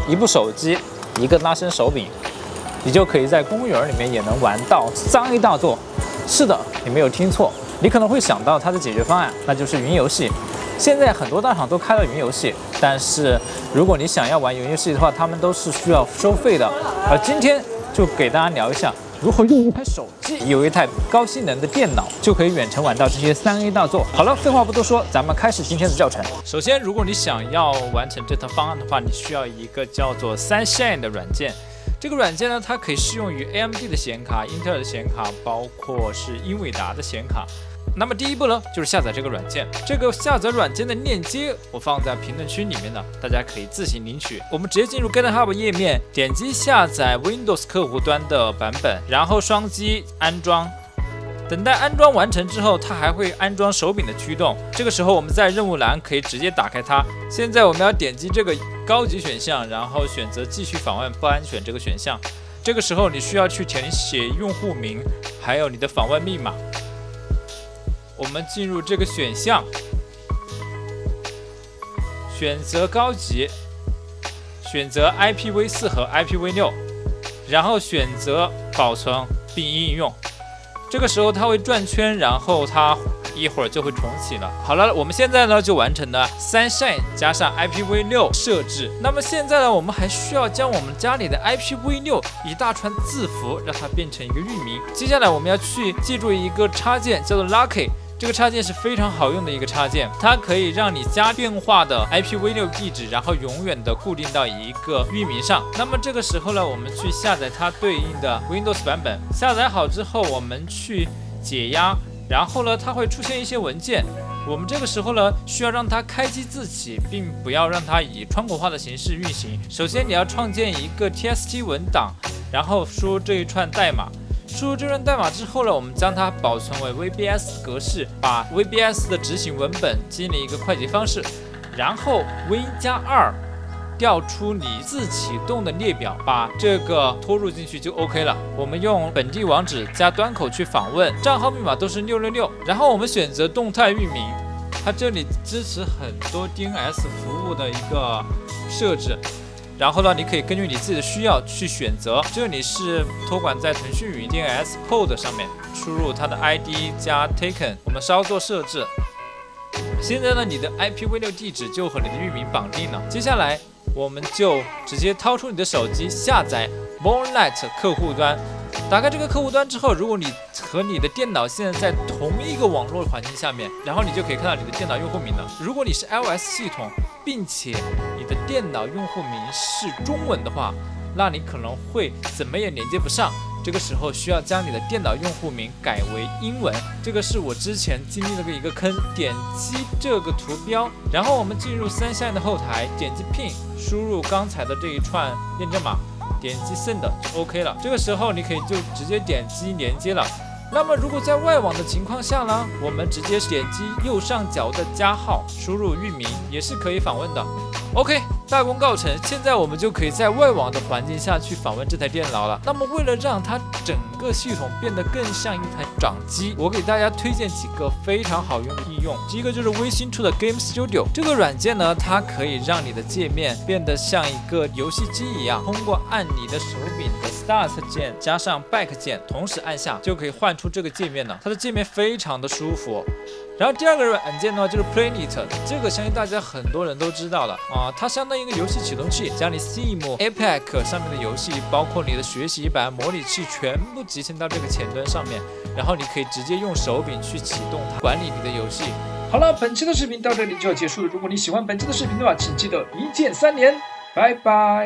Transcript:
一部手机，一个拉伸手柄，你就可以在公园里面也能玩到3A 大作。是的，你没有听错，你可能会想到它的解决方案，那就是云游戏。现在很多大厂都开了云游戏，但是如果你想要玩云游戏的话，他们都是需要收费的。而今天就给大家聊一下，如何用一台手机，有一台高性能的电脑，就可以远程玩到这些3A 大作。好了，废话不多说，咱们开始今天的教程。首先，如果你想要完成这套方案的话，你需要一个叫做 Sunshine 的软件。这个软件呢，它可以适用于 AMD 的显卡、英特尔的显卡，包括是英伟达的显卡。那么第一步呢，就是下载这个软件。这个下载软件的链接我放在评论区里面的，大家可以自行领取。我们直接进入 GitHub 页面，点击下载 Windows 客户端的版本，然后双击安装。等待安装完成之后，它还会安装手柄的驱动。这个时候我们在任务栏可以直接打开它。现在我们要点击这个高级选项，然后选择继续访问不安全这个选项。这个时候你需要去填写用户名，还有你的访问密码。我们进入这个选项，选择高级，选择 IPv4 和 IPv6， 然后选择保存并应用。这个时候它会转圈，然后它一会儿就会重启了。好了，我们现在呢就完成了 Sunshine 加上 IPv6 设置。那么现在呢，我们还需要将我们家里的 IPv6 一大串字符让它变成一个域名。接下来我们要去记住一个插件，叫做 Lucky。这个插件是非常好用的一个插件，它可以让你加变化的 IPv6 地址，然后永远的固定到一个域名上。那么这个时候呢，我们去下载它对应的 Windows 版本。下载好之后，我们去解压，然后呢，它会出现一些文件。我们这个时候呢，需要让它开机自启，并不要让它以窗口化的形式运行。首先，你要创建一个 TXT 文档，然后输入这一串代码。输入这段代码之后呢，我们将它保存为 VBS 格式，把 VBS 的执行文本建立一个快捷方式，然后 Win+2 调出你自启动的列表，把这个拖入进去就 OK 了。我们用本地网址加端口去访问，账号密码都是666，然后我们选择动态域名，它这里支持很多 DNS 服务的一个设置。然后呢，你可以根据你自己的需要去选择。这里是托管在腾讯云 DNS Pod 上面，输入它的 ID 加 Taken， 我们稍作设置。现在呢，你的 IPv6 地址就和你的域名绑定了。接下来，我们就直接掏出你的手机，下载 Moonlight 客户端。打开这个客户端之后，如果你和你的电脑现在在同一个网络环境下面，然后你就可以看到你的电脑用户名了。如果你是 iOS 系统，并且你的电脑用户名是中文的话，那你可能会怎么也连接不上。这个时候需要将你的电脑用户名改为英文，这个是我之前经历了一个坑。点击这个图标，然后我们进入Sunshine的后台，点击 Pin， 输入刚才的这一串验证码，点击 Send 就 OK 了。这个时候你可以就直接点击连接了。那么如果在外网的情况下呢，我们直接点击右上角的加号，输入域名也是可以访问的。OK， 大功告成，现在我们就可以在外网的环境下去访问这台电脑了。那么为了让它整个系统变得更像一台掌机，我给大家推荐几个非常好用的应用。第一个就是微星出的 Game Studio， 这个软件呢，它可以让你的界面变得像一个游戏机一样，通过按你的手柄的 Start 键加上 Back 键同时按下，就可以换出这个界面了。它的界面非常的舒服。然后第二个软件呢，就是 Planet， 这个相信大家很多人都知道了啊，它相当于一个游戏启动器，将你 Steam、Epic 上面的游戏，包括你的学习版、模拟器，全部集成到这个前端上面，然后你可以直接用手柄去启动它，管理你的游戏。好了，本期的视频到这里就要结束了。如果你喜欢本期的视频的话，请记得一键3连，拜拜。